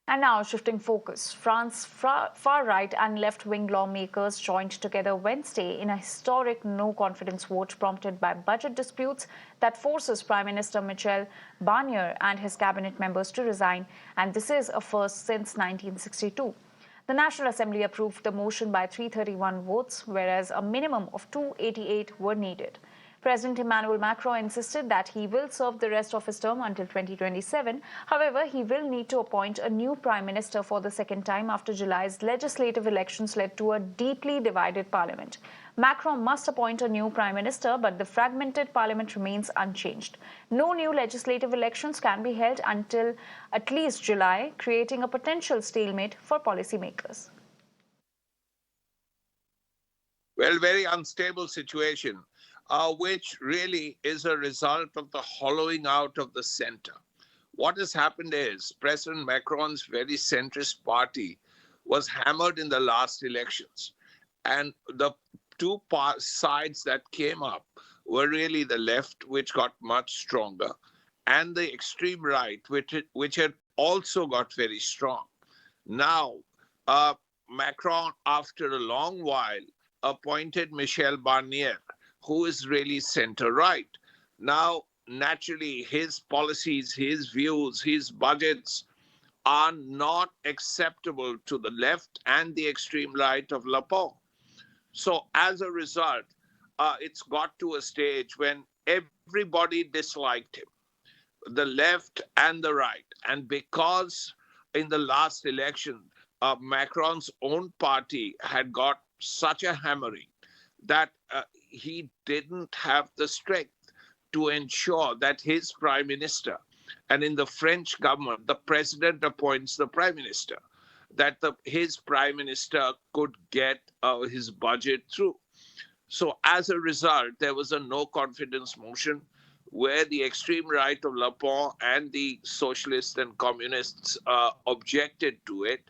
And now, shifting focus, France's far-right and left-wing lawmakers joined together Wednesday in a historic no-confidence vote prompted by budget disputes that forces Prime Minister Michel Barnier and his cabinet members to resign, and this is a first since 1962. The National Assembly approved the motion by 331 votes, whereas a minimum of 288 were needed. President Emmanuel Macron insisted that he will serve the rest of his term until 2027. However, he will need to appoint a new prime minister for the second time after July's legislative elections led to a deeply divided parliament. Macron must appoint a new prime minister, but the fragmented parliament remains unchanged. No new legislative elections can be held until at least July, creating a potential stalemate for policymakers. Well, very unstable situation, which really is a result of the hollowing out of the center. What has happened is President Macron's very centrist party was hammered in the last elections. And the two sides that came up were really the left, which got much stronger, and the extreme right, which had also got very strong. Now, Macron, after a long while, appointed Michel Barnier, who is really center-right. Now, naturally, his policies, his views, his budgets are not acceptable to the left and the extreme right of Le Pen. So as a result, it's got to a stage when everybody disliked him, the left and the right. And because in the last election, Macron's own party had got such a hammering that he didn't have the strength to ensure that his prime minister, and in the French government, the president appoints the prime minister, that his prime minister could get his budget through. So as a result, there was a no confidence motion where the extreme right of Le Pen and the socialists and communists objected to it.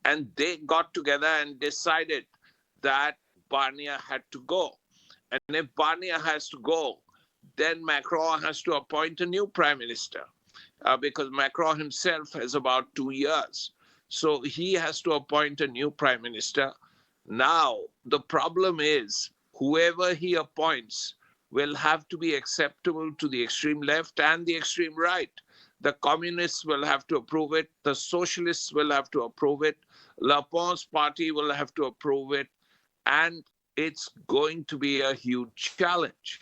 And they got together and decided that Barnier had to go. And if Barnier has to go, then Macron has to appoint a new prime minister because Macron himself has about 2 years. So he has to appoint a new prime minister. Now, the problem is whoever he appoints will have to be acceptable to the extreme left and the extreme right. The communists will have to approve it. The socialists will have to approve it. Le Pen's party will have to approve it. And it's going to be a huge challenge.